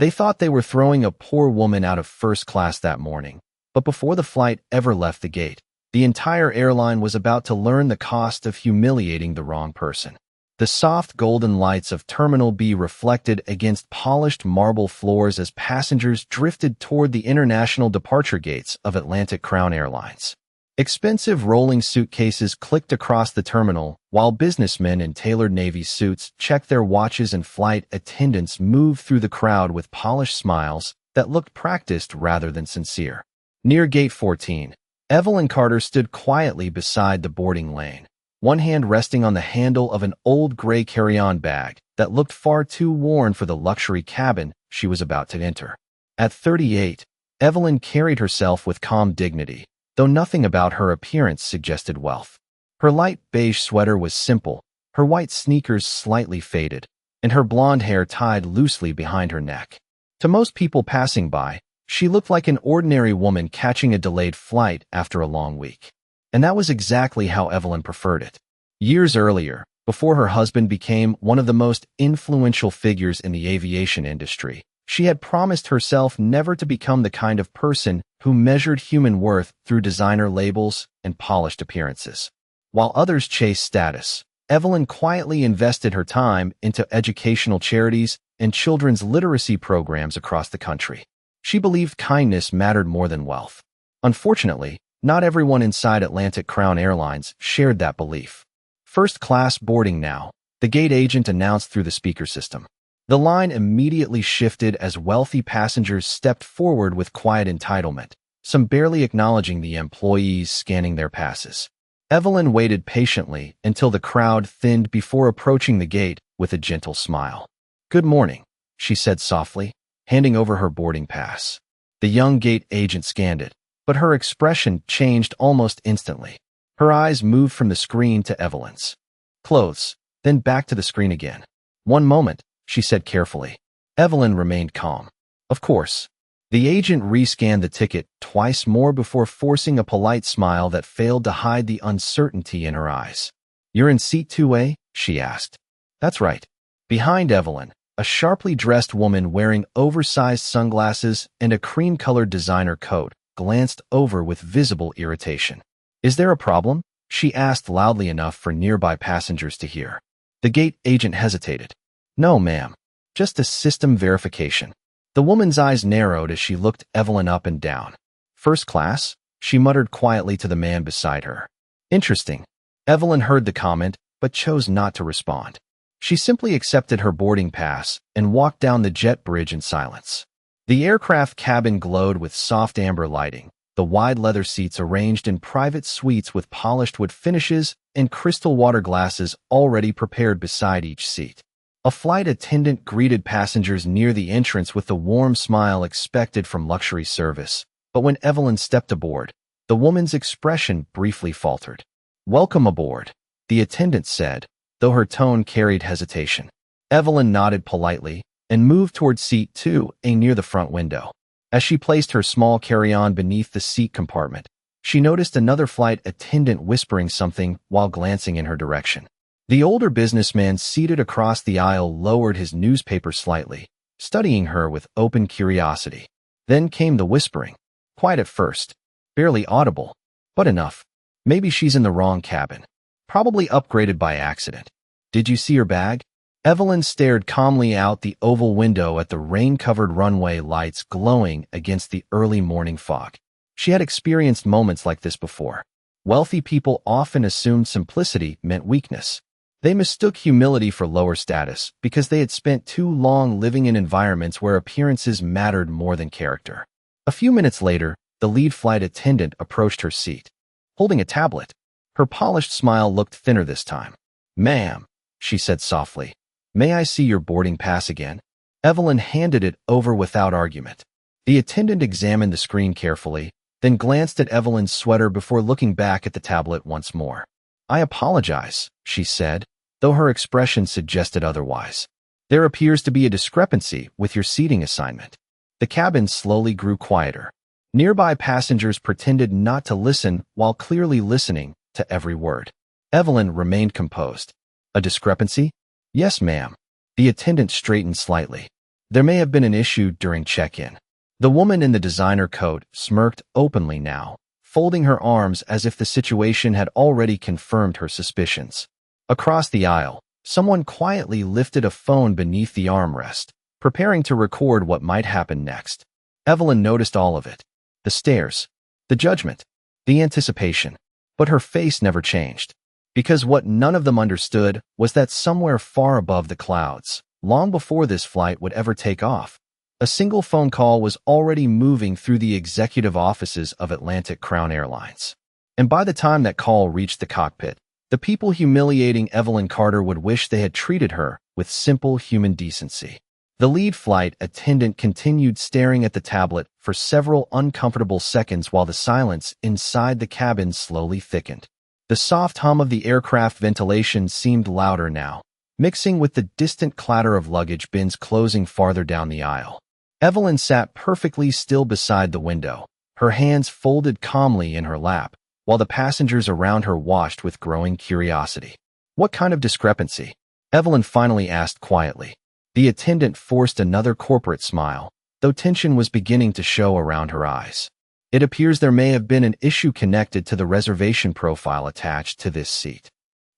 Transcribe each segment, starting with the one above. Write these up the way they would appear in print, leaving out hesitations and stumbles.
They thought they were throwing a poor woman out of first class that morning, but before the flight ever left the gate, the entire airline was about to learn the cost of humiliating the wrong person. The soft golden lights of Terminal B reflected against polished marble floors as passengers drifted toward the international departure gates of Atlantic Crown Airlines. Expensive rolling suitcases clicked across the terminal, while businessmen in tailored navy suits checked their watches and flight attendants moved through the crowd with polished smiles that looked practiced rather than sincere. Near Gate 14, Evelyn Carter stood quietly beside the boarding lane, one hand resting on the handle of an old gray carry-on bag that looked far too worn for the luxury cabin she was about to enter. At 38, Evelyn carried herself with calm dignity, though nothing about her appearance suggested wealth. Her light beige sweater was simple, her white sneakers slightly faded, and her blonde hair tied loosely behind her neck. To most people passing by, she looked like an ordinary woman catching a delayed flight after a long week. And that was exactly how Evelyn preferred it. Years earlier, before her husband became one of the most influential figures in the aviation industry, she had promised herself never to become the kind of person who measured human worth through designer labels and polished appearances. While others chased status, Evelyn quietly invested her time into educational charities and children's literacy programs across the country. She believed kindness mattered more than wealth. Unfortunately, not everyone inside Atlantic Crown Airlines shared that belief. First-class boarding now, the gate agent announced through the speaker system. The line immediately shifted as wealthy passengers stepped forward with quiet entitlement, some barely acknowledging the employees scanning their passes. Evelyn waited patiently until the crowd thinned before approaching the gate with a gentle smile. "Good morning," she said softly, handing over her boarding pass. The young gate agent scanned it, but her expression changed almost instantly. Her eyes moved from the screen to Evelyn's clothes, then back to the screen again. "One moment," she said carefully. Evelyn remained calm. "Of course." The agent rescanned the ticket twice more before forcing a polite smile that failed to hide the uncertainty in her eyes. "You're in seat 2A?" she asked. "That's right." Behind Evelyn, a sharply dressed woman wearing oversized sunglasses and a cream-colored designer coat glanced over with visible irritation. "Is there a problem?" she asked loudly enough for nearby passengers to hear. The gate agent hesitated. "No, ma'am. Just a system verification." The woman's eyes narrowed as she looked Evelyn up and down. "First class?" she muttered quietly to the man beside her. "Interesting." Evelyn heard the comment, but chose not to respond. She simply accepted her boarding pass and walked down the jet bridge in silence. The aircraft cabin glowed with soft amber lighting, the wide leather seats arranged in private suites with polished wood finishes and crystal water glasses already prepared beside each seat. A flight attendant greeted passengers near the entrance with the warm smile expected from luxury service, but when Evelyn stepped aboard, the woman's expression briefly faltered. "Welcome aboard," the attendant said, though her tone carried hesitation. Evelyn nodded politely and moved toward seat 2A near the front window. As she placed her small carry-on beneath the seat compartment, she noticed another flight attendant whispering something while glancing in her direction. The older businessman seated across the aisle lowered his newspaper slightly, studying her with open curiosity. Then came the whispering. Quiet at first, barely audible, but enough. "Maybe she's in the wrong cabin. Probably upgraded by accident. Did you see her bag?" Evelyn stared calmly out the oval window at the rain-covered runway lights glowing against the early morning fog. She had experienced moments like this before. Wealthy people often assumed simplicity meant weakness. They mistook humility for lower status because they had spent too long living in environments where appearances mattered more than character. A few minutes later, the lead flight attendant approached her seat, holding a tablet. Her polished smile looked thinner this time. "Ma'am," she said softly, "may I see your boarding pass again?" Evelyn handed it over without argument. The attendant examined the screen carefully, then glanced at Evelyn's sweater before looking back at the tablet once more. "I apologize," she said, though her expression suggested otherwise. "There appears to be a discrepancy with your seating assignment." The cabin slowly grew quieter. Nearby passengers pretended not to listen while clearly listening to every word. Evelyn remained composed. "A discrepancy?" "Yes, ma'am." The attendant straightened slightly. There may have been an issue during check-in. The woman in the designer coat smirked openly now, folding her arms as if the situation had already confirmed her suspicions. Across the aisle, someone quietly lifted a phone beneath the armrest, preparing to record what might happen next. Evelyn noticed all of it. The stares, the judgment, the anticipation. But her face never changed. Because what none of them understood was that somewhere far above the clouds, long before this flight would ever take off, a single phone call was already moving through the executive offices of Atlantic Crown Airlines. And by the time that call reached the cockpit, the people humiliating Evelyn Carter would wish they had treated her with simple human decency. The lead flight attendant continued staring at the tablet for several uncomfortable seconds while the silence inside the cabin slowly thickened. The soft hum of the aircraft ventilation seemed louder now, mixing with the distant clatter of luggage bins closing farther down the aisle. Evelyn sat perfectly still beside the window, her hands folded calmly in her lap, while the passengers around her watched with growing curiosity. "What kind of discrepancy?" Evelyn finally asked quietly. The attendant forced another corporate smile, though tension was beginning to show around her eyes. "It appears there may have been an issue connected to the reservation profile attached to this seat."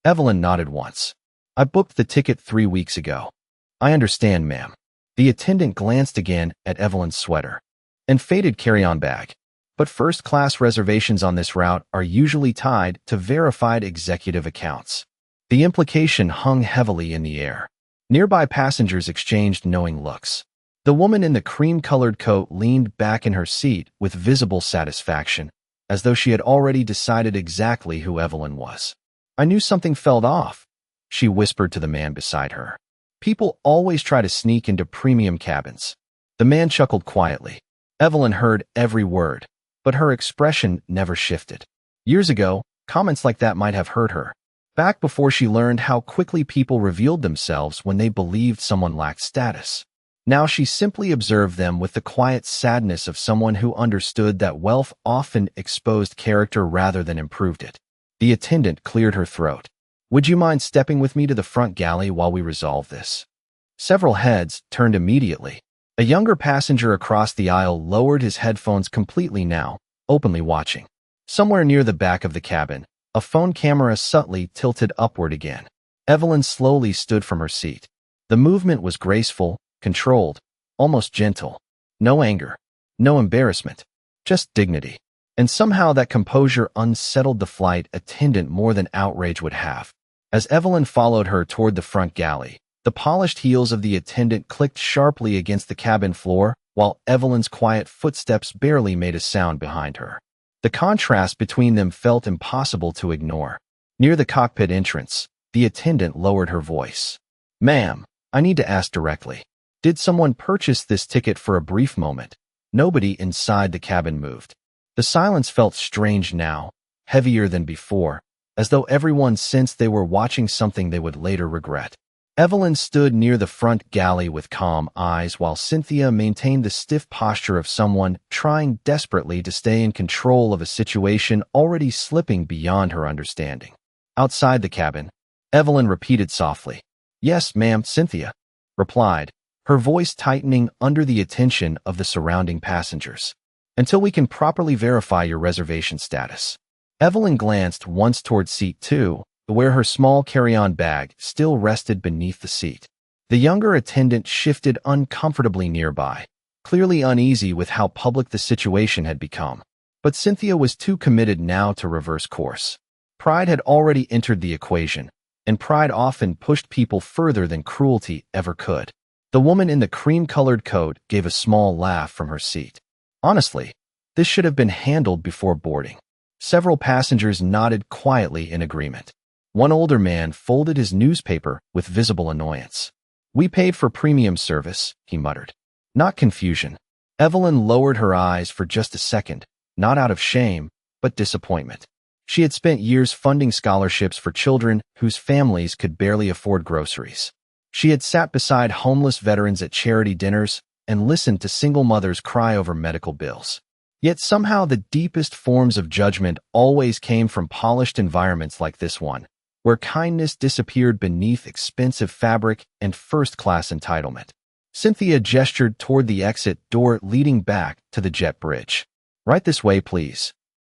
Evelyn nodded once. "I booked the ticket 3 weeks ago." "I understand, ma'am." The attendant glanced again at Evelyn's sweater and faded carry-on bag. "But first-class reservations on this route are usually tied to verified executive accounts." The implication hung heavily in the air. Nearby passengers exchanged knowing looks. The woman in the cream-colored coat leaned back in her seat with visible satisfaction, as though she had already decided exactly who Evelyn was. "I knew something felt off," she whispered to the man beside her. "People always try to sneak into premium cabins." The man chuckled quietly. Evelyn heard every word, but her expression never shifted. Years ago, comments like that might have hurt her. Back before she learned how quickly people revealed themselves when they believed someone lacked status. Now she simply observed them with the quiet sadness of someone who understood that wealth often exposed character rather than improved it. The attendant cleared her throat. "Would you mind stepping with me to the front galley while we resolve this?" Several heads turned immediately. A younger passenger across the aisle lowered his headphones completely now, openly watching. Somewhere near the back of the cabin, a phone camera subtly tilted upward again. Evelyn slowly stood from her seat. The movement was graceful, controlled, almost gentle. No anger, no embarrassment, just dignity. And somehow that composure unsettled the flight attendant more than outrage would have. As Evelyn followed her toward the front galley, the polished heels of the attendant clicked sharply against the cabin floor, while Evelyn's quiet footsteps barely made a sound behind her. The contrast between them felt impossible to ignore. Near the cockpit entrance, the attendant lowered her voice. "Ma'am, I need to ask directly. Did someone purchase this ticket?" For a brief moment, nobody inside the cabin moved. The silence felt strange now, heavier than before, as though everyone sensed they were watching something they would later regret. Evelyn stood near the front galley with calm eyes while Cynthia maintained the stiff posture of someone trying desperately to stay in control of a situation already slipping beyond her understanding. Outside the cabin, Evelyn repeated softly, "Yes, ma'am," Cynthia replied, her voice tightening under the attention of the surrounding passengers. "Until we can properly verify your reservation status." Evelyn glanced once toward seat 2, where her small carry-on bag still rested beneath the seat. The younger attendant shifted uncomfortably nearby, clearly uneasy with how public the situation had become. But Cynthia was too committed now to reverse course. Pride had already entered the equation, and pride often pushed people further than cruelty ever could. The woman in the cream-colored coat gave a small laugh from her seat. "Honestly, this should have been handled before boarding." Several passengers nodded quietly in agreement. One older man folded his newspaper with visible annoyance. "We paid for premium service," he muttered. Not confusion. Evelyn lowered her eyes for just a second, not out of shame, but disappointment. She had spent years funding scholarships for children whose families could barely afford groceries. She had sat beside homeless veterans at charity dinners and listened to single mothers cry over medical bills. Yet somehow the deepest forms of judgment always came from polished environments like this one, where kindness disappeared beneath expensive fabric and first-class entitlement. Cynthia gestured toward the exit door leading back to the jet bridge. Right this way, please.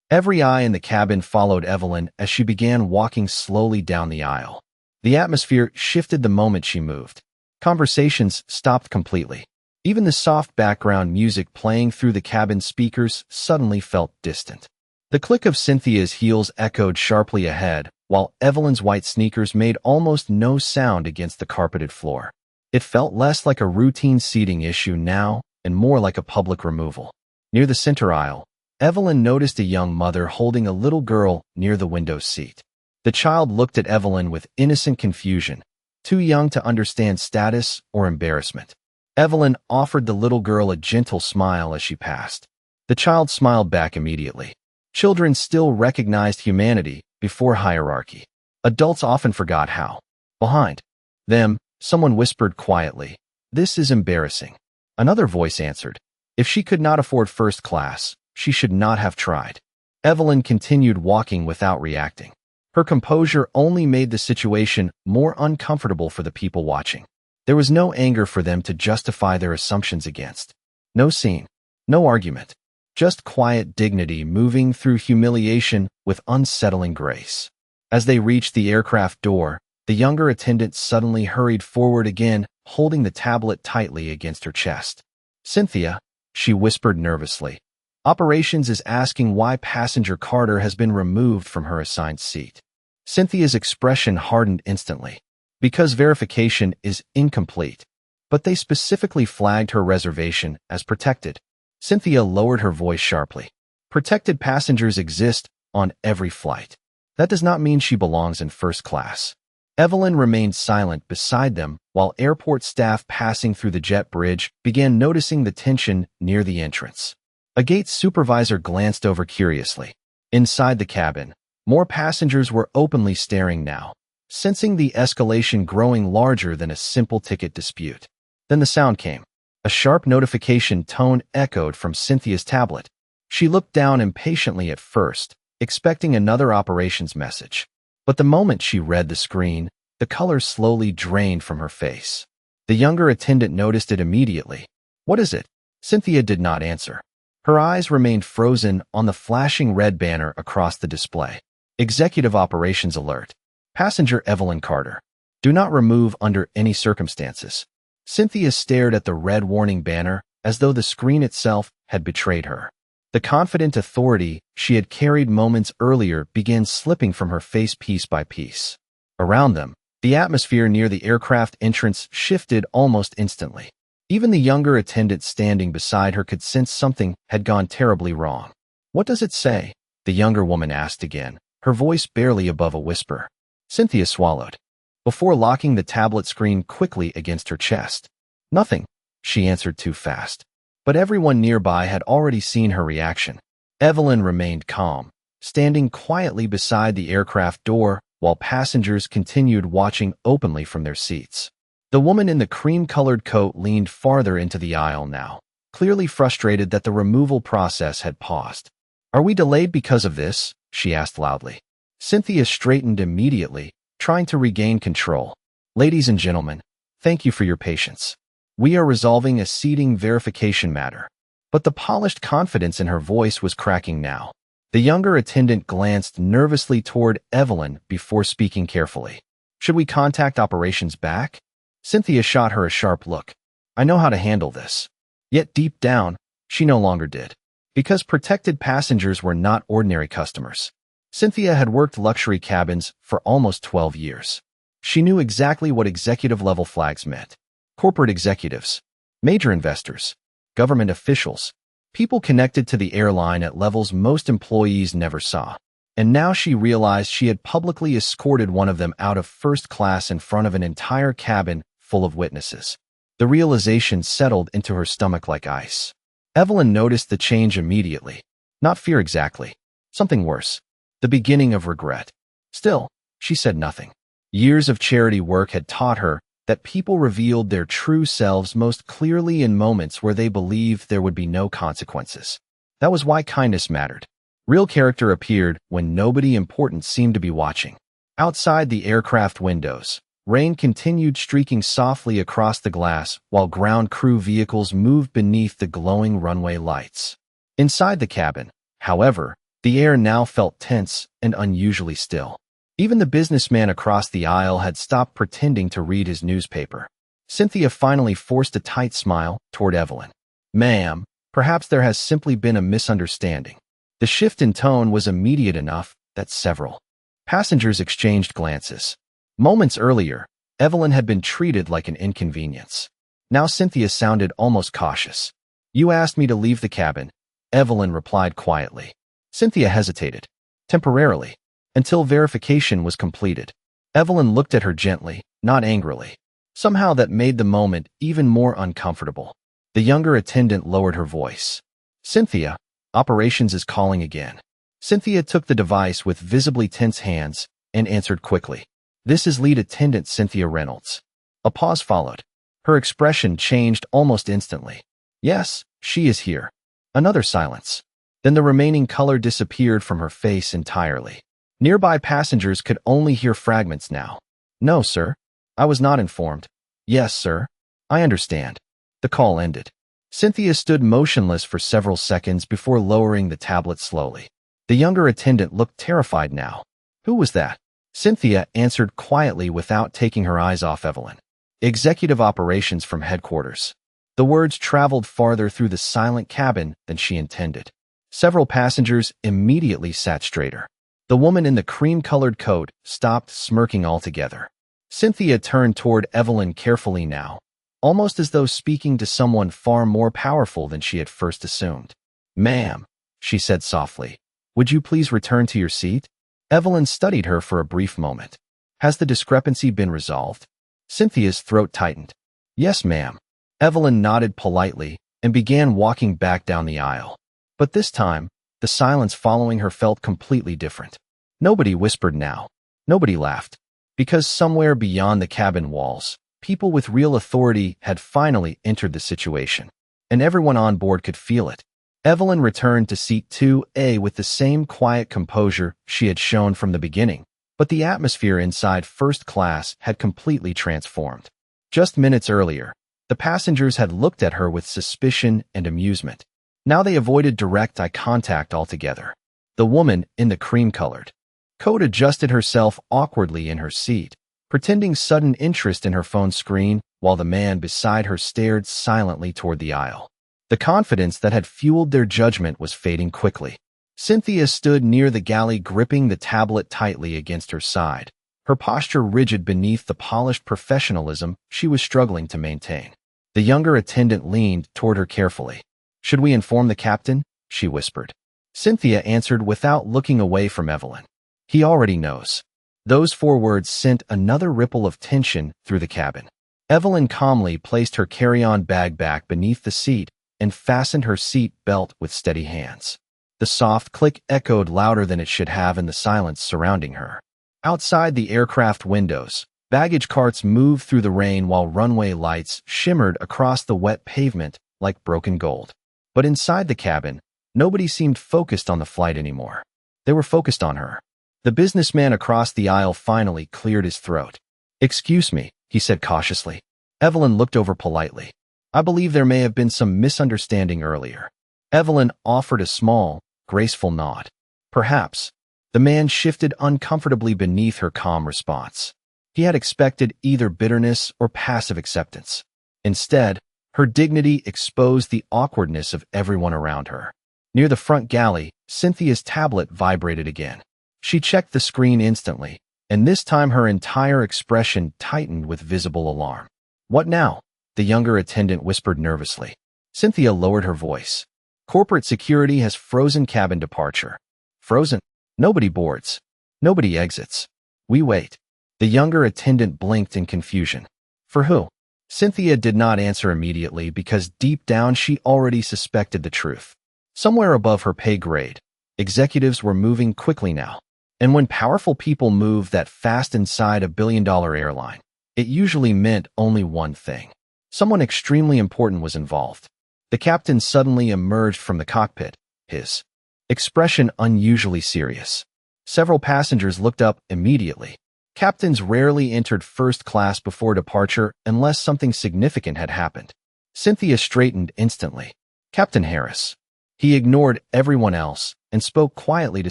Every eye in the cabin followed Evelyn as she began walking slowly down the aisle. The atmosphere shifted the moment she moved. Conversations stopped completely. Even the soft background music playing through the cabin speakers suddenly felt distant. The click of Cynthia's heels echoed sharply ahead, while Evelyn's white sneakers made almost no sound against the carpeted floor. It felt less like a routine seating issue now and more like a public removal. Near the center aisle, Evelyn noticed a young mother holding a little girl near the window seat. The child looked at Evelyn with innocent confusion, too young to understand status or embarrassment. Evelyn offered the little girl a gentle smile as she passed. The child smiled back immediately. Children still recognized humanity before hierarchy. Adults often forgot how. Behind them, someone whispered quietly, "This is embarrassing." Another voice answered, "If she could not afford first class, she should not have tried." Evelyn continued walking without reacting. Her composure only made the situation more uncomfortable for the people watching. There was no anger for them to justify their assumptions against. No scene, no argument, just quiet dignity moving through humiliation with unsettling grace. As they reached the aircraft door, the younger attendant suddenly hurried forward again, holding the tablet tightly against her chest. "Cynthia," she whispered nervously, "Operations is asking why passenger Carter has been removed from her assigned seat." Cynthia's expression hardened instantly. "Because verification is incomplete." But they specifically flagged her reservation as protected. Cynthia lowered her voice sharply. "Protected passengers exist on every flight. That does not mean she belongs in first class." Evelyn remained silent beside them while airport staff passing through the jet bridge began noticing the tension near the entrance. A gate supervisor glanced over curiously. Inside the cabin, more passengers were openly staring now, sensing the escalation growing larger than a simple ticket dispute. Then the sound came. A sharp notification tone echoed from Cynthia's tablet. She looked down impatiently at first, expecting another operations message. But the moment she read the screen, the color slowly drained from her face. The younger attendant noticed it immediately. "What is it?" Cynthia did not answer. Her eyes remained frozen on the flashing red banner across the display. "Executive Operations Alert. Passenger Evelyn Carter. Do not remove under any circumstances." Cynthia stared at the red warning banner as though the screen itself had betrayed her. The confident authority she had carried moments earlier began slipping from her face piece by piece. Around them, the atmosphere near the aircraft entrance shifted almost instantly. Even the younger attendant standing beside her could sense something had gone terribly wrong. "What does it say?" the younger woman asked again, her voice barely above a whisper. Cynthia swallowed, before locking the tablet screen quickly against her chest. "Nothing," she answered too fast. But everyone nearby had already seen her reaction. Evelyn remained calm, standing quietly beside the aircraft door while passengers continued watching openly from their seats. The woman in the cream-colored coat leaned farther into the aisle now, clearly frustrated that the removal process had paused. "Are we delayed because of this?" she asked loudly. Cynthia straightened immediately, trying to regain control. "Ladies and gentlemen, thank you for your patience. We are resolving a seating verification matter." But the polished confidence in her voice was cracking now. The younger attendant glanced nervously toward Evelyn before speaking carefully. "Should we contact operations back?" Cynthia shot her a sharp look. "I know how to handle this." Yet deep down, she no longer did. Because protected passengers were not ordinary customers. Cynthia had worked luxury cabins for almost 12 years. She knew exactly what executive-level flags meant. Corporate executives, major investors, government officials, people connected to the airline at levels most employees never saw. And now she realized she had publicly escorted one of them out of first class in front of an entire cabin full of witnesses. The realization settled into her stomach like ice. Evelyn noticed the change immediately. Not fear exactly. Something worse. The beginning of regret. Still, she said nothing. Years of charity work had taught her that people revealed their true selves most clearly in moments where they believed there would be no consequences. That was why kindness mattered. Real character appeared when nobody important seemed to be watching. Outside the aircraft windows, Rain continued streaking softly across the glass while ground crew vehicles moved beneath the glowing runway lights. Inside the cabin, however, the air now felt tense and unusually still. Even the businessman across the aisle had stopped pretending to read his newspaper. Cynthia finally forced a tight smile toward Evelyn. "Ma'am, perhaps there has simply been a misunderstanding." The shift in tone was immediate enough that several passengers exchanged glances. Moments earlier, Evelyn had been treated like an inconvenience. Now Cynthia sounded almost cautious. "You asked me to leave the cabin," Evelyn replied quietly. Cynthia hesitated, temporarily, until verification was completed. Evelyn looked at her gently, not angrily. Somehow that made the moment even more uncomfortable. The younger attendant lowered her voice. "Cynthia, operations is calling again." Cynthia took the device with visibly tense hands and answered quickly. "This is lead attendant Cynthia Reynolds." A pause followed. Her expression changed almost instantly. "Yes, she is here." Another silence. Then the remaining color disappeared from her face entirely. Nearby passengers could only hear fragments now. "No, sir. I was not informed." "Yes, sir. I understand." The call ended. Cynthia stood motionless for several seconds before lowering the tablet slowly. The younger attendant looked terrified now. "Who was that?" Cynthia answered quietly without taking her eyes off Evelyn. "Executive operations from headquarters." The words traveled farther through the silent cabin than she intended. Several passengers immediately sat straighter. The woman in the cream-colored coat stopped smirking altogether. Cynthia turned toward Evelyn carefully now, almost as though speaking to someone far more powerful than she had first assumed. "Ma'am," she said softly, "would you please return to your seat?" Evelyn studied her for a brief moment. "Has the discrepancy been resolved?" Cynthia's throat tightened. "Yes, ma'am." Evelyn nodded politely and began walking back down the aisle. But this time, the silence following her felt completely different. Nobody whispered now. Nobody laughed. Because somewhere beyond the cabin walls, people with real authority had finally entered the situation. And everyone on board could feel it. Evelyn returned to seat 2A with the same quiet composure she had shown from the beginning, but the atmosphere inside first class had completely transformed. Just minutes earlier, the passengers had looked at her with suspicion and amusement. Now they avoided direct eye contact altogether. The woman in the cream-colored coat adjusted herself awkwardly in her seat, pretending sudden interest in her phone screen, while the man beside her stared silently toward the aisle. The confidence that had fueled their judgment was fading quickly. Cynthia stood near the galley, gripping the tablet tightly against her side, her posture rigid beneath the polished professionalism she was struggling to maintain. The younger attendant leaned toward her carefully. "Should we inform the captain?" she whispered. Cynthia answered without looking away from Evelyn. "He already knows." Those 4 words sent another ripple of tension through the cabin. Evelyn calmly placed her carry-on bag back beneath the seat and fastened her seat belt with steady hands. The soft click echoed louder than it should have in the silence surrounding her. Outside the aircraft windows, baggage carts moved through the rain while runway lights shimmered across the wet pavement like broken gold. But inside the cabin, nobody seemed focused on the flight anymore. They were focused on her. The businessman across the aisle finally cleared his throat. "Excuse me," he said cautiously. Evelyn looked over politely. "I believe there may have been some misunderstanding earlier." Evelyn offered a small, graceful nod. "Perhaps." The man shifted uncomfortably beneath her calm response. He had expected either bitterness or passive acceptance. Instead, her dignity exposed the awkwardness of everyone around her. Near the front galley, Cynthia's tablet vibrated again. She checked the screen instantly, and this time her entire expression tightened with visible alarm. "What now?" the younger attendant whispered nervously. Cynthia lowered her voice. "Corporate security has frozen cabin departure." "Frozen? Nobody boards. Nobody exits. We wait." The younger attendant blinked in confusion. "For who?" Cynthia did not answer immediately because deep down she already suspected the truth. Somewhere above her pay grade, executives were moving quickly now. And when powerful people move that fast inside a billion-dollar airline, it usually meant only one thing. Someone extremely important was involved. The captain suddenly emerged from the cockpit, his expression unusually serious. Several passengers looked up immediately. Captains rarely entered first class before departure unless something significant had happened. Cynthia straightened instantly. Captain Harris. He ignored everyone else and spoke quietly to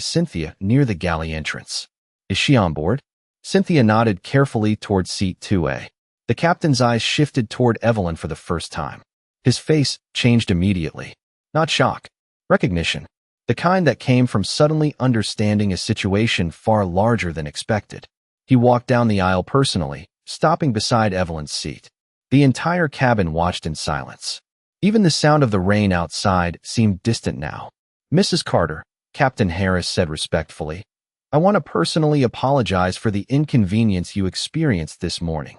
Cynthia near the galley entrance. Is she on board? Cynthia nodded carefully toward seat 2A. The captain's eyes shifted toward Evelyn for the first time. His face changed immediately. Not shock. Recognition. The kind that came from suddenly understanding a situation far larger than expected. He walked down the aisle personally, stopping beside Evelyn's seat. The entire cabin watched in silence. Even the sound of the rain outside seemed distant now. Mrs. Carter, Captain Harris said respectfully, I want to personally apologize for the inconvenience you experienced this morning.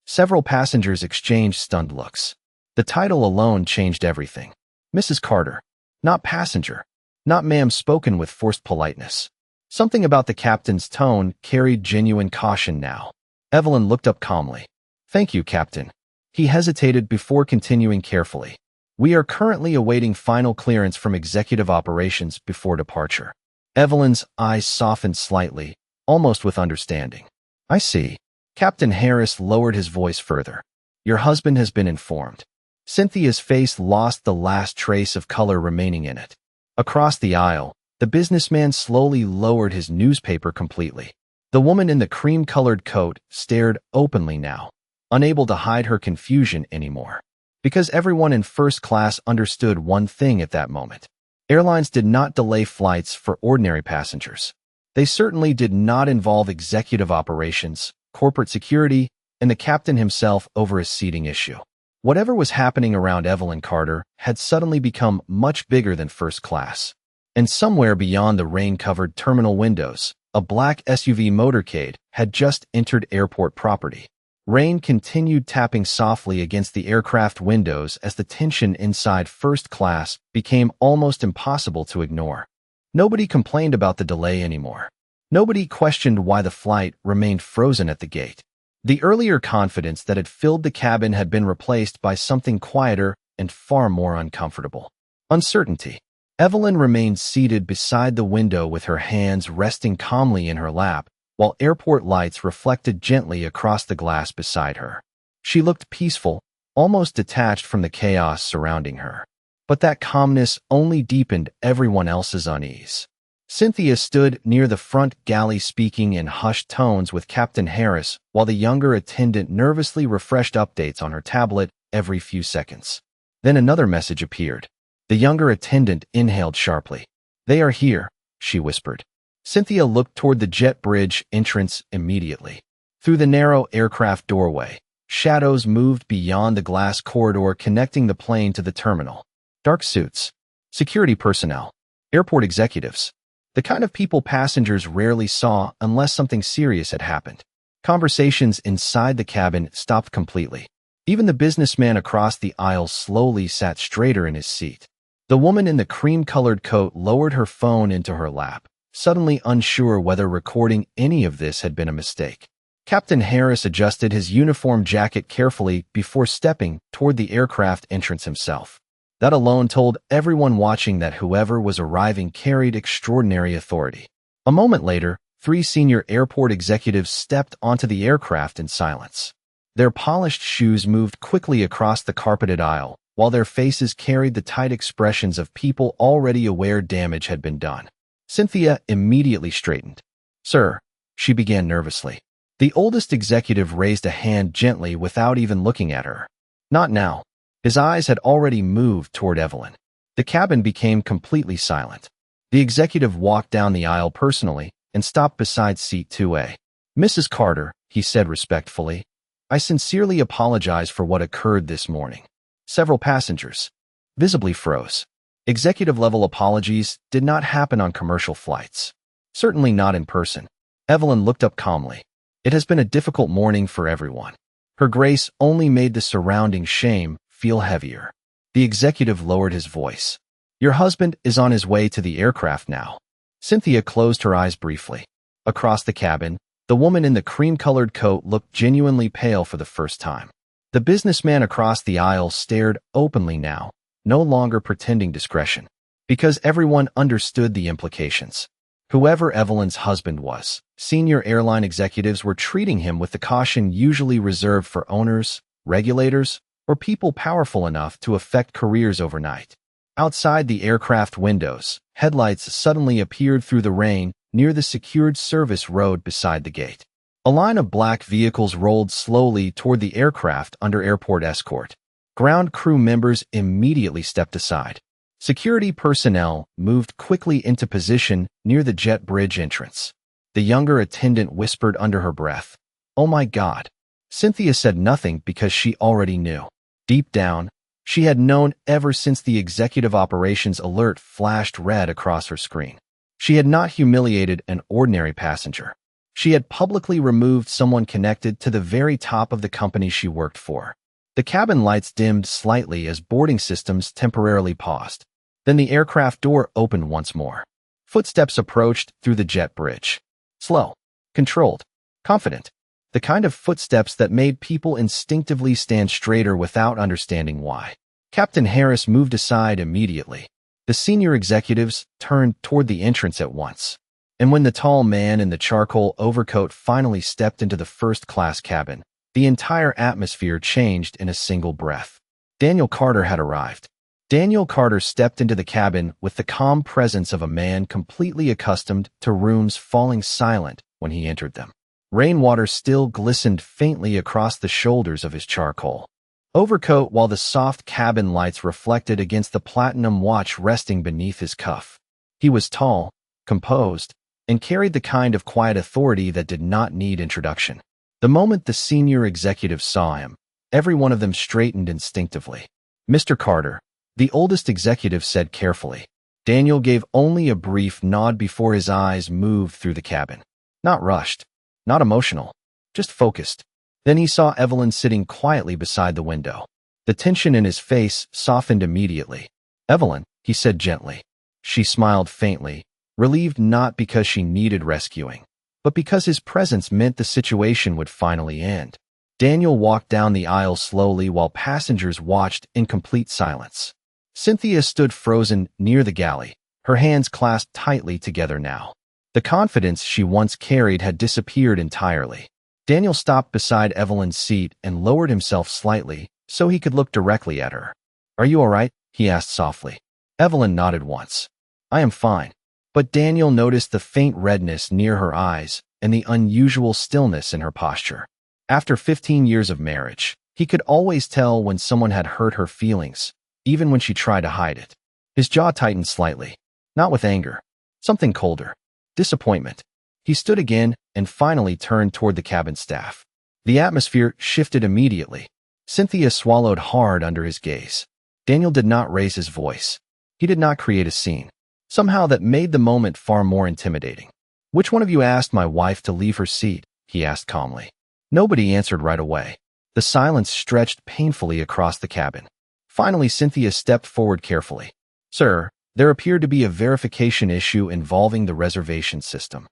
Several passengers exchanged stunned looks. The title alone changed everything. Mrs. Carter, not passenger, not ma'am, spoken with forced politeness. Something about the captain's tone carried genuine caution now. Evelyn looked up calmly. Thank you, Captain. He hesitated before continuing carefully. We are currently awaiting final clearance from executive operations before departure. Evelyn's eyes softened slightly, almost with understanding. I see. Captain Harris lowered his voice further. Your husband has been informed. Cynthia's face lost the last trace of color remaining in it. Across the aisle, the businessman slowly lowered his newspaper completely. The woman in the cream-colored coat stared openly now, unable to hide her confusion anymore. Because everyone in first class understood one thing at that moment. Airlines did not delay flights for ordinary passengers. They certainly did not involve executive operations, corporate security, and the captain himself over a seating issue. Whatever was happening around Evelyn Carter had suddenly become much bigger than first class. And somewhere beyond the rain-covered terminal windows, a black SUV motorcade had just entered airport property. Rain continued tapping softly against the aircraft windows as the tension inside first class became almost impossible to ignore. Nobody complained about the delay anymore. Nobody questioned why the flight remained frozen at the gate. The earlier confidence that had filled the cabin had been replaced by something quieter and far more uncomfortable. Uncertainty. Evelyn remained seated beside the window with her hands resting calmly in her lap, while airport lights reflected gently across the glass beside her. She looked peaceful, almost detached from the chaos surrounding her. But that calmness only deepened everyone else's unease. Cynthia stood near the front galley speaking in hushed tones with Captain Harris while the younger attendant nervously refreshed updates on her tablet every few seconds. Then another message appeared. The younger attendant inhaled sharply. They are here, she whispered. Cynthia looked toward the jet bridge entrance immediately. Through the narrow aircraft doorway, shadows moved beyond the glass corridor connecting the plane to the terminal. Dark suits, security personnel, airport executives. The kind of people passengers rarely saw unless something serious had happened. Conversations inside the cabin stopped completely. Even the businessman across the aisle slowly sat straighter in his seat. The woman in the cream-colored coat lowered her phone into her lap, suddenly unsure whether recording any of this had been a mistake. Captain Harris adjusted his uniform jacket carefully before stepping toward the aircraft entrance himself. That alone told everyone watching that whoever was arriving carried extraordinary authority. A moment later, 3 senior airport executives stepped onto the aircraft in silence. Their polished shoes moved quickly across the carpeted aisle, while their faces carried the tight expressions of people already aware damage had been done. Cynthia immediately straightened. Sir, she began nervously. The oldest executive raised a hand gently without even looking at her. Not now. His eyes had already moved toward Evelyn. The cabin became completely silent. The executive walked down the aisle personally and stopped beside seat 2A. Mrs. Carter, he said respectfully, I sincerely apologize for what occurred this morning. Several passengers visibly froze. Executive-level apologies did not happen on commercial flights. Certainly not in person. Evelyn looked up calmly. It has been a difficult morning for everyone. Her grace only made the surrounding shame feel heavier. The executive lowered his voice. Your husband is on his way to the aircraft now. Cynthia closed her eyes briefly. Across the cabin, the woman in the cream-colored coat looked genuinely pale for the first time. The businessman across the aisle stared openly now, no longer pretending discretion. Because everyone understood the implications. Whoever Evelyn's husband was, senior airline executives were treating him with the caution usually reserved for owners, regulators, or people powerful enough to affect careers overnight. Outside the aircraft windows, headlights suddenly appeared through the rain near the secured service road beside the gate. A line of black vehicles rolled slowly toward the aircraft under airport escort. Ground crew members immediately stepped aside. Security personnel moved quickly into position near the jet bridge entrance. The younger attendant whispered under her breath, "Oh my God." Cynthia said nothing because she already knew. Deep down, she had known ever since the executive operations alert flashed red across her screen. She had not humiliated an ordinary passenger. She had publicly removed someone connected to the very top of the company she worked for. The cabin lights dimmed slightly as boarding systems temporarily paused. Then the aircraft door opened once more. Footsteps approached through the jet bridge. Slow, controlled, confident. The kind of footsteps that made people instinctively stand straighter without understanding why. Captain Harris moved aside immediately. The senior executives turned toward the entrance at once. And when the tall man in the charcoal overcoat finally stepped into the first-class cabin, the entire atmosphere changed in a single breath. Daniel Carter had arrived. Daniel Carter stepped into the cabin with the calm presence of a man completely accustomed to rooms falling silent when he entered them. Rainwater still glistened faintly across the shoulders of his charcoal overcoat while the soft cabin lights reflected against the platinum watch resting beneath his cuff. He was tall, composed, and carried the kind of quiet authority that did not need introduction. The moment the senior executives saw him, every one of them straightened instinctively. "Mr. Carter," the oldest executive said carefully. Daniel gave only a brief nod before his eyes moved through the cabin. Not rushed, not emotional, just focused. Then he saw Evelyn sitting quietly beside the window. The tension in his face softened immediately. "Evelyn," he said gently. She smiled faintly, relieved not because she needed rescuing, but because his presence meant the situation would finally end. Daniel walked down the aisle slowly while passengers watched in complete silence. Cynthia stood frozen near the galley, her hands clasped tightly together now. The confidence she once carried had disappeared entirely. Daniel stopped beside Evelyn's seat and lowered himself slightly so he could look directly at her. "Are you all right?" he asked softly. Evelyn nodded once. "I am fine." But Daniel noticed the faint redness near her eyes and the unusual stillness in her posture. After 15 years of marriage, he could always tell when someone had hurt her feelings, even when she tried to hide it. His jaw tightened slightly, not with anger, something colder, disappointment. He stood again and finally turned toward the cabin staff. The atmosphere shifted immediately. Cynthia swallowed hard under his gaze. Daniel did not raise his voice. He did not create a scene. Somehow that made the moment far more intimidating. "Which one of you asked my wife to leave her seat?" he asked calmly. Nobody answered right away. The silence stretched painfully across the cabin. Finally, Cynthia stepped forward carefully. "Sir, there appeared to be a verification issue involving the reservation system."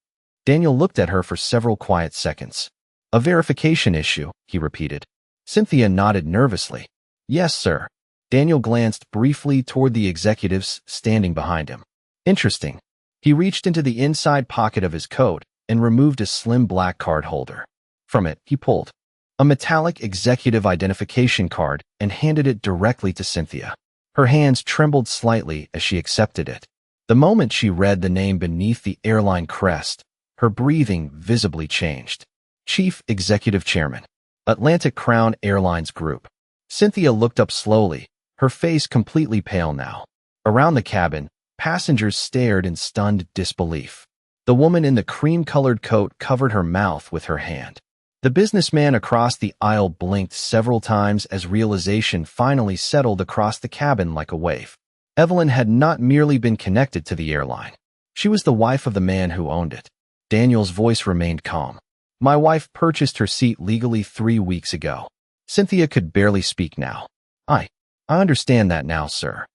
Daniel looked at her for several quiet seconds. "A verification issue," he repeated. Cynthia nodded nervously. "Yes, sir." Daniel glanced briefly toward the executives standing behind him. "Interesting." He reached into the inside pocket of his coat and removed a slim black card holder. From it, he pulled a metallic executive identification card and handed it directly to Cynthia. Her hands trembled slightly as she accepted it. The moment she read the name beneath the airline crest, her breathing visibly changed. Chief Executive Chairman, Atlantic Crown Airlines Group. Cynthia looked up slowly, her face completely pale now. Around the cabin, passengers stared in stunned disbelief. The woman in the cream-colored coat covered her mouth with her hand. The businessman across the aisle blinked several times as realization finally settled across the cabin like a wave. Evelyn had not merely been connected to the airline. She was the wife of the man who owned it. Daniel's voice remained calm. "My wife purchased her seat legally 3 weeks ago." Cynthia could barely speak now. I understand that now, sir."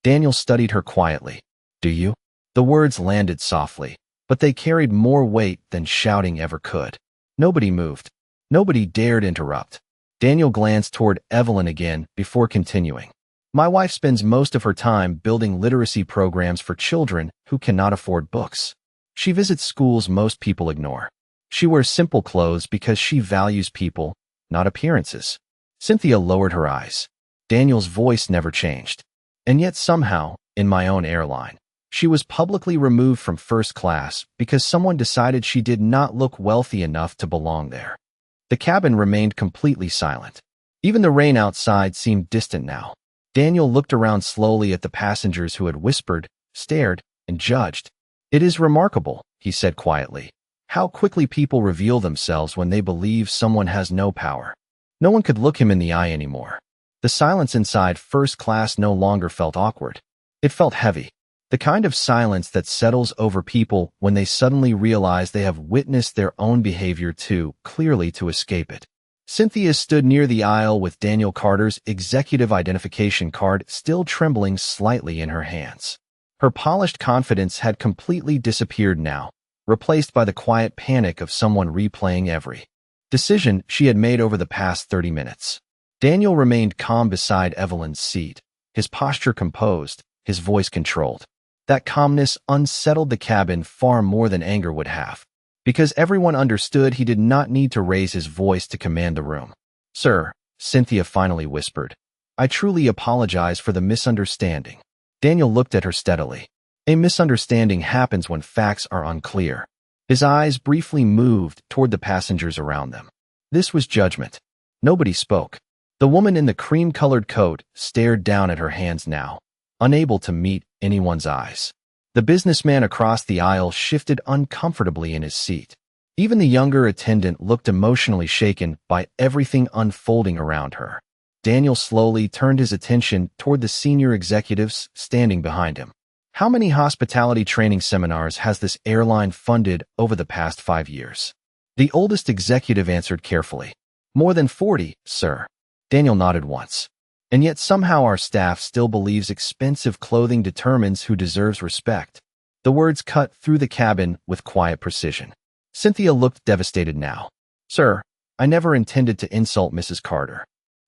Daniel studied her quietly. "Do you?" The words landed softly, but they carried more weight than shouting ever could. Nobody moved. Nobody dared interrupt. Daniel glanced toward Evelyn again before continuing. "My wife spends most of her time building literacy programs for children who cannot afford books. She visits schools most people ignore. She wears simple clothes because she values people, not appearances. Cynthia lowered her eyes. Daniel's voice never changed. And yet somehow, in my own airline, she was publicly removed from first class because someone decided she did not look wealthy enough to belong there. The cabin remained completely silent. Even the rain outside seemed distant now. Daniel looked around slowly at the passengers who had whispered, stared, and judged. "It is remarkable," he said quietly, "how quickly people reveal themselves when they believe someone has no power." No one could look him in the eye anymore. The silence inside first class no longer felt awkward. It felt heavy. The kind of silence that settles over people when they suddenly realize they have witnessed their own behavior too clearly to escape it. Cynthia stood near the aisle with Daniel Carter's executive identification card still trembling slightly in her hands. Her polished confidence had completely disappeared now, replaced by the quiet panic of someone replaying every decision she had made over the past 30 minutes. Daniel remained calm beside Evelyn's seat, his posture composed, his voice controlled. That calmness unsettled the cabin far more than anger would have, because everyone understood he did not need to raise his voice to command the room. "Sir," Cynthia finally whispered, "I truly apologize for the misunderstanding." Daniel looked at her steadily. A misunderstanding happens when facts are unclear. His eyes briefly moved toward the passengers around them. This was judgment. Nobody spoke. The woman in the cream-colored coat stared down at her hands now, unable to meet anyone's eyes. The businessman across the aisle shifted uncomfortably in his seat. Even the younger attendant looked emotionally shaken by everything unfolding around her. Daniel slowly turned his attention toward the senior executives standing behind him. "How many hospitality training seminars has this airline funded over the past 5 years?" The oldest executive answered carefully. "More than 40, sir." Daniel nodded once. "And yet somehow our staff still believes expensive clothing determines who deserves respect." The words cut through the cabin with quiet precision. Cynthia looked devastated now. "Sir, I never intended to insult Mrs. Carter."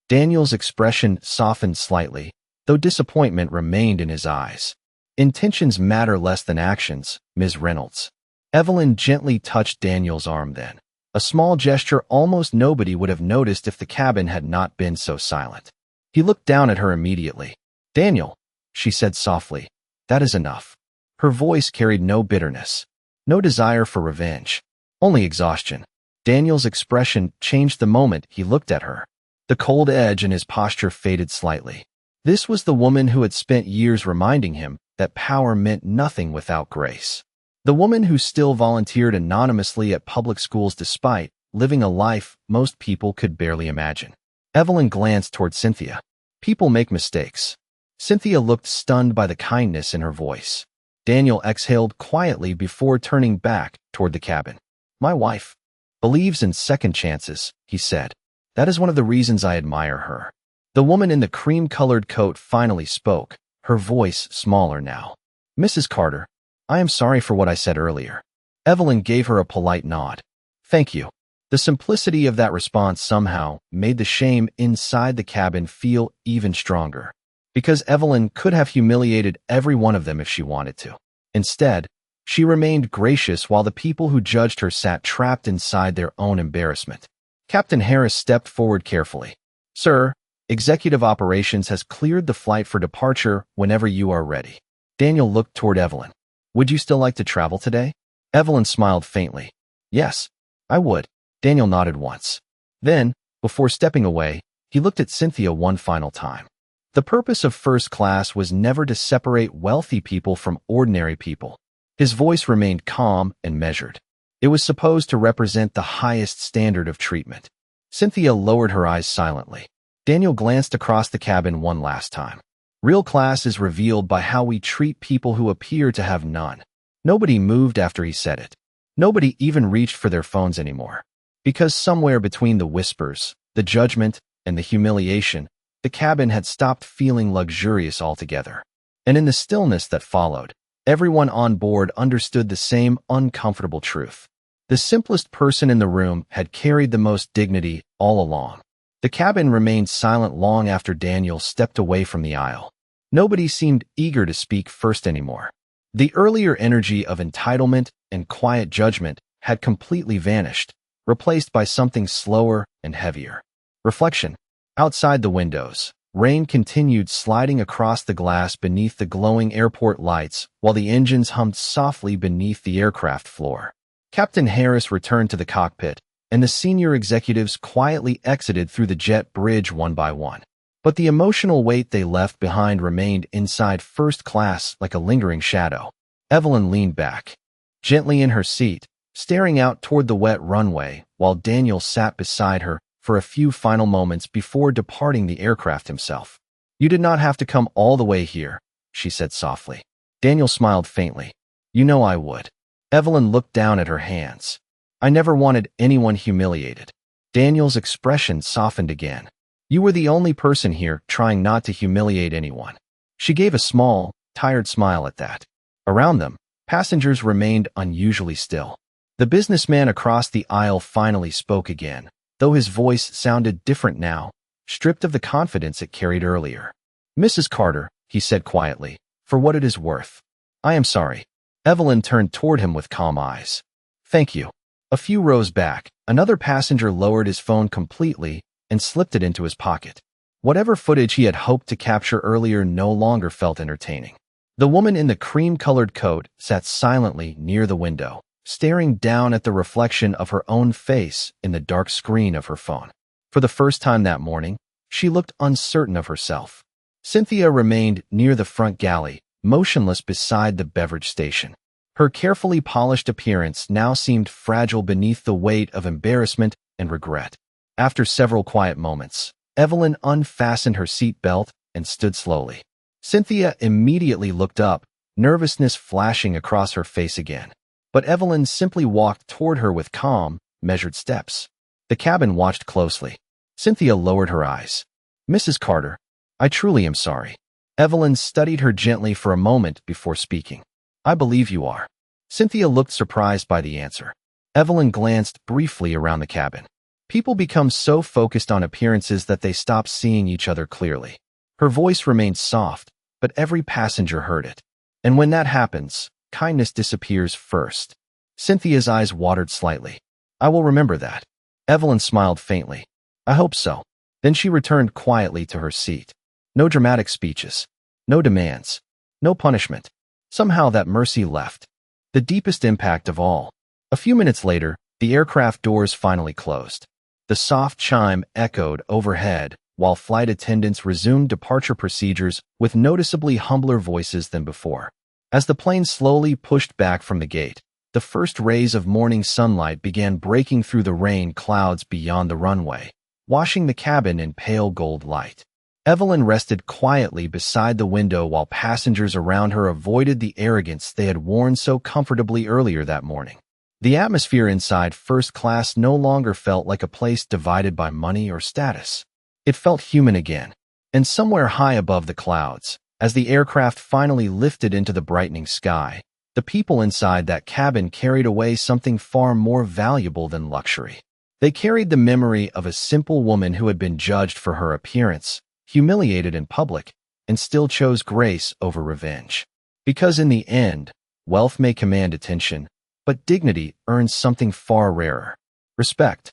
Daniel's expression softened slightly, though disappointment remained in his eyes. "Intentions matter less than actions, Ms. Reynolds." Evelyn gently touched Daniel's arm then. A small gesture almost nobody would have noticed if the cabin had not been so silent. He looked down at her immediately. "Daniel," she said softly, "that is enough." Her voice carried no bitterness, no desire for revenge, only exhaustion. Daniel's expression changed the moment he looked at her. The cold edge in his posture faded slightly. This was the woman who had spent years reminding him that power meant nothing without grace. The woman who still volunteered anonymously at public schools despite living a life most people could barely imagine. Evelyn glanced toward Cynthia. "People make mistakes." Cynthia looked stunned by the kindness in her voice. Daniel exhaled quietly before turning back toward the cabin. "My wife believes in second chances," he said. "That is one of the reasons I admire her." The woman in the cream-colored coat finally spoke, her voice smaller now. "Mrs. Carter, I am sorry for what I said earlier." Evelyn gave her a polite nod. "Thank you." The simplicity of that response somehow made the shame inside the cabin feel even stronger, because Evelyn could have humiliated every one of them if she wanted to. Instead, she remained gracious while the people who judged her sat trapped inside their own embarrassment. Captain Harris stepped forward carefully. "Sir, Executive Operations has cleared the flight for departure whenever you are ready." Daniel looked toward Evelyn. "Would you still like to travel today?" Evelyn smiled faintly. "Yes, I would." Daniel nodded once. Then, before stepping away, he looked at Cynthia one final time. The purpose of first class was never to separate wealthy people from ordinary people. His voice remained calm and measured. It was supposed to represent the highest standard of treatment. Cynthia lowered her eyes silently. Daniel glanced across the cabin one last time. Real class is revealed by how we treat people who appear to have none. Nobody moved after he said it. Nobody even reached for their phones anymore. Because somewhere between the whispers, the judgment, and the humiliation, the cabin had stopped feeling luxurious altogether. And in the stillness that followed, everyone on board understood the same uncomfortable truth. The simplest person in the room had carried the most dignity all along. The cabin remained silent long after Daniel stepped away from the aisle. Nobody seemed eager to speak first anymore. The earlier energy of entitlement and quiet judgment had completely vanished, replaced by something slower and heavier. Reflection. Outside the windows, rain continued sliding across the glass beneath the glowing airport lights while the engines hummed softly beneath the aircraft floor. Captain Harris returned to the cockpit, and the senior executives quietly exited through the jet bridge one by one. But the emotional weight they left behind remained inside first class like a lingering shadow. Evelyn leaned back, gently in her seat, staring out toward the wet runway, while Daniel sat beside her for a few final moments before departing the aircraft himself. "You did not have to come all the way here," she said softly. Daniel smiled faintly. "You know I would." Evelyn looked down at her hands. "I never wanted anyone humiliated." Daniel's expression softened again. "You were the only person here trying not to humiliate anyone." She gave a small, tired smile at that. Around them, passengers remained unusually still. The businessman across the aisle finally spoke again, though his voice sounded different now, stripped of the confidence it carried earlier. "Mrs. Carter," he said quietly, "for what it is worth, I am sorry." Evelyn turned toward him with calm eyes. "Thank you." A few rows back, another passenger lowered his phone completely and slipped it into his pocket. Whatever footage he had hoped to capture earlier no longer felt entertaining. The woman in the cream-colored coat sat silently near the window, staring down at the reflection of her own face in the dark screen of her phone. For the first time that morning, she looked uncertain of herself. Cynthia remained near the front galley, motionless beside the beverage station. Her carefully polished appearance now seemed fragile beneath the weight of embarrassment and regret. After several quiet moments, Evelyn unfastened her seat belt and stood slowly. Cynthia immediately looked up, nervousness flashing across her face again. But Evelyn simply walked toward her with calm, measured steps. The cabin watched closely. Cynthia lowered her eyes. "Mrs. Carter, I truly am sorry." Evelyn studied her gently for a moment before speaking. "I believe you are." Cynthia looked surprised by the answer. Evelyn glanced briefly around the cabin. People become so focused on appearances that they stop seeing each other clearly. Her voice remained soft, but every passenger heard it. And when that happens, kindness disappears first. Cynthia's eyes watered slightly. "I will remember that." Evelyn smiled faintly. "I hope so." Then she returned quietly to her seat. No dramatic speeches. No demands. No punishment. Somehow that mercy left. The deepest impact of all. A few minutes later, the aircraft doors finally closed. The soft chime echoed overhead, while flight attendants resumed departure procedures with noticeably humbler voices than before. As the plane slowly pushed back from the gate, the first rays of morning sunlight began breaking through the rain clouds beyond the runway, washing the cabin in pale gold light. Evelyn rested quietly beside the window while passengers around her avoided the arrogance they had worn so comfortably earlier that morning. The atmosphere inside first class no longer felt like a place divided by money or status. It felt human again, and somewhere high above the clouds, as the aircraft finally lifted into the brightening sky, the people inside that cabin carried away something far more valuable than luxury. They carried the memory of a simple woman who had been judged for her appearance, humiliated in public, and still chose grace over revenge. Because in the end, wealth may command attention, but dignity earns something far rarer: respect.